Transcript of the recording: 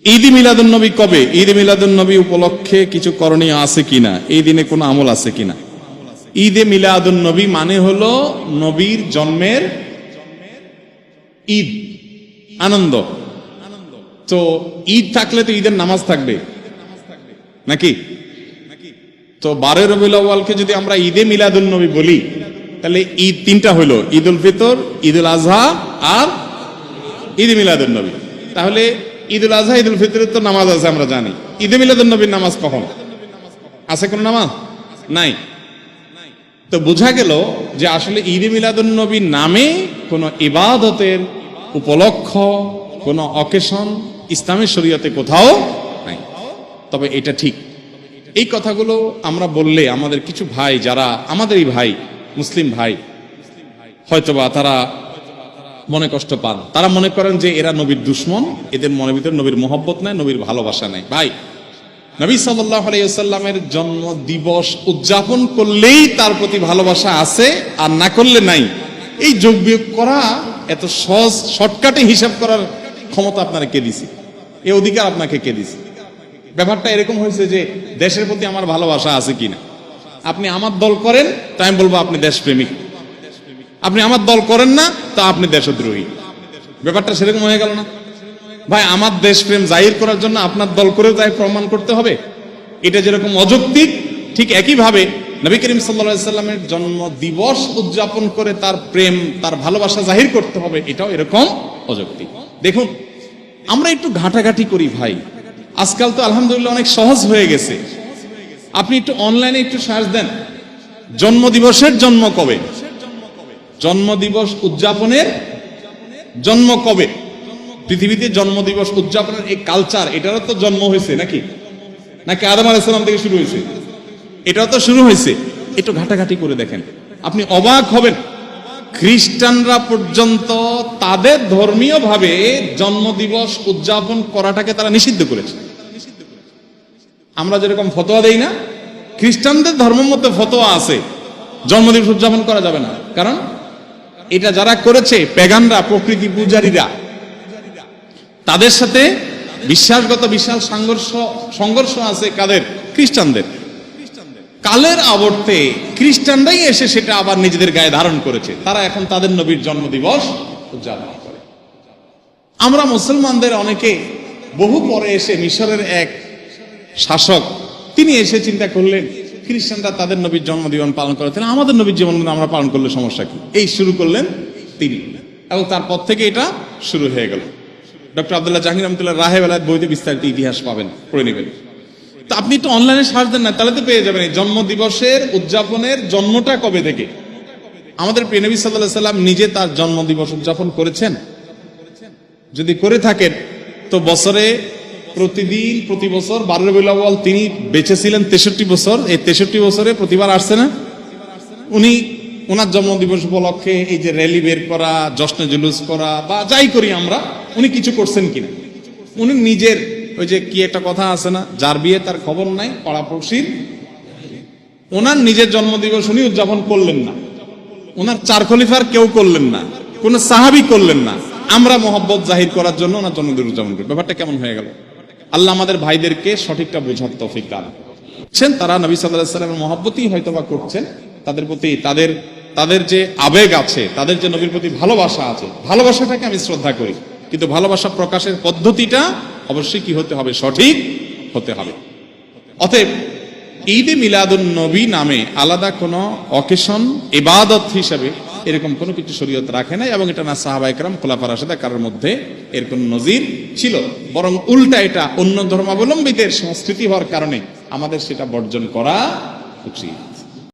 ঈদ মিলাদুন নবী কবে? ঈদ মিলাদুন নবী উপলক্ষে কিছু করণীয় আছে কিনা, এই দিনে কোনো আমল আছে কিনা? ঈদে মিলাদুন নবী মানে হলো নবীর জন্মের ঈদ, আনন্দ। তো ঈদ থাকলে তো ঈদের নামাজ থাকবে নাকি? তো 12 রবিউল আউয়ালকে যদি আমরা ঈদে মিলাদুন নবী বলি, তাহলে ঈদ তিনটা হলো, ঈদ উল ফিতর, ঈদ উল আজহা আর ঈদ মিলাদুন নবী। তাহলে ঈদ উল আজহা, ঈদ উল ফিতরের তো নামাজ আছে আমরা জানি, ঈদে মিলাদুন নবীর নামাজ কখন আছে? কোন নামাজ নাই। তো বোঝা গেল যে আসলে ঈদে মিলাদুন নবী নামে কোন ইবাদতের উপলক্ষ, কোন অকেশন ইসলামের শরীয়তে কোথাও নাই। তবে এটা ঠিক, এই কথাগুলো আমরা বললে আমাদের কিছু ভাই, যারা আমাদেরই ভাই, মুসলিম ভাই, হয়তোবা তারা মনে কষ্ট পান। তারা মনে করেন যে এরা নবীর দুশ্মন, এদের মনের ভিতরে নবীর মহব্বত নাই, নবীর ভালোবাসা নাই। ভাই, নবী সাল্লাল্লাহু আলাইহি ওয়াসাল্লামের জন্ম দিবস উদযাপন করলেই তার প্রতি ভালোবাসা আছে, আর না করলে নাই। এই যোগ বিয়োগ করা এত সহজ, শর্টকাটে হিসাব করার ক্ষমতা আপনারা কে দিছে? এই অধিকার আপনাকে কে দিছে? ব্যাপারটা এরকম হয়েছে যে দেশের প্রতি আমার ভালোবাসা আছে কিনা। আপনি আমার দল করেন, তাই আমি বলবো আপনি দেশপ্রেমিক। আপনি আমার দল করেন না, তা আপনি দেশদ্রোহী। ব্যাপারটা সেরকম হয়ে গেল না ভাই? আমার দেশপ্রেম জাহির করার জন্য আপনার দল করে তাই প্রমাণ করতে হবে, এটা যেরকম অযৌক্তিক, ঠিক একইভাবে নবী করিম সাল্লাল্লাহু আলাইহি সাল্লামের জন্ম দিবস উদযাপন করে তার প্রেম, তার ভালোবাসা জাহির করতে হবে, এটাও এরকম অযৌক্তিক। দেখুন, আমরা একটু ঘাটাঘাটি করি ভাই। আজকাল তো আলহামদুলিল্লাহ অনেক সহজ হয়ে গেছে। আপনি একটু অনলাইনে একটু সার্চ দেন, জন্ম দিবসের জন্ম কবে, জন্ম দিবস উদযাপনের জন্ম কবে। পৃথিবীতে জন্ম দিবস উদযাপনের এই কালচার, এটারও তো জন্ম হয়েছে নাকি? নাকি আদম আলাইহিস সালাম থেকে শুরু হয়েছে? এটাও তো শুরু হয়েছে। একটু ঘাটাঘাটি করে দেখেন, আপনি অবাক হবেন। খ্রিস্টানরা পর্যন্ত তাদের ধর্মীয় ভাবে জন্ম দিবস উদযাপন করাটাকে তারা নিষিদ্ধ করেছে। আমরা যেরকম ফতোয়া দেই না, খ্রিস্টানদের ধর্মের মধ্যে ফতোয়া আছে জন্মদিবস উদযাপন করা যাবে না। কারণ এটা যারা করেছে পেগানরা, প্রকৃতি পূজারীরা, তাদের সাথে বিশ্বাসগত বিশাল সংঘর্ষ আছে। কাদের? খ্রিস্টানদের। কালের আবর্তে খ্রিস্টানরাই এসে সেটা আবার নিজেদের গায়ে ধারণ করেছে। তারা এখন তাদের নবীর জন্মদিবস উদযাপন করে। আমরা মুসলমানদের অনেকে বহু পরে এসে, মিশরের এক শাসক, তিনি এসে চিন্তা করলেন খ্রিস্টানরা তাদের নবীর জন্মদিবস পালন করে, তাহলে আমাদের নবীর জন্মদিন আমরা পালন করলে সমস্যা কি? এই শুরু করলেন তিনি, এবং তারপর থেকে এটা শুরু হয়ে গেল। ডক্টর আব্দুল্লাহ জাহাঙ্গীর রহমাতুল্লাহ রাহে বেলায়েত বইতে বিস্তারিত ইতিহাস পাবেন, পড়ে নেবেন। তো আপনি একটু অনলাইনে সার্চ দেন না, তাহলে তো পেয়ে যাবেন এই জন্ম দিবসের উদযাপনের জন্মটা কবে থেকে। আমাদের প্রিয় নবী সাল্লাল্লাহু আলাইহি সাল্লাম নিজে তার জন্ম দিবস উদযাপন করেছেন? যদি করে থাকেন তো বছরে প্রতিদিন, প্রতি বছর 12 রবিউল আউয়াল তিনি বেঁচে ছিলেন 63 বছর। এই 63 বছরে প্রতিবার আসছে না? উনি ওনার জন্মদিবস উপলক্ষে এই যে র্যালি বের করা, জশ্নে জুলুস করা বা যাই করি আমরা, উনি কিছু করছেন কিনা? উনি নিজের, ওই যে কি একটা কথা আছে না, যার বিয়ে তার খবর নাই, পাড়াপড়শির। ওনার নিজের জন্মদিবস উনি উদযাপন করলেন না, ওনার 4 খলিফার কেউ করলেন না, কোন সাহাবী করলেন না। আমরা মহব্বত জাহির করার জন্য ওনার জন্মদিন উদযাপন করি। ব্যাপারটা কেমন হয়ে গেল? আল্লাহ আমাদের ভাইদেরকে সঠিকটা বোঝার তৌফিক দান করছেন। তারা নবী সাল্লাল্লাহু আলাইহি ওয়াসাল্লামের মহব্বতই হয়তোবা করছেন, তাদের প্রতি তাদের যে আবেগ আছে, তাদের যে নবীর প্রতি ভালোবাসা আছে, ভালোবাসাটাকে আমি শ্রদ্ধা করি, কিন্তু ভালোবাসা প্রকাশের পদ্ধতিটা অবশ্যই কি হতে হবে? সঠিক হতে হবে। অতএব ঈদে মিলাদুন নবী নামে আলাদা কোনো অকেশন, ইবাদত হিসাবে এরকম কোনো কিছু শরীয়ত রাখে নাই, এবং এটা না সাহাবায়ে কেরাম, খোলাফা রাশিদা কারোর মধ্যে এর কোন নজির ছিল। বরং উল্টা, এটা অন্য ধর্মাবলম্বীদের সংস্কৃতি হওয়ার কারণে আমাদের সেটা বর্জন করা উচিত।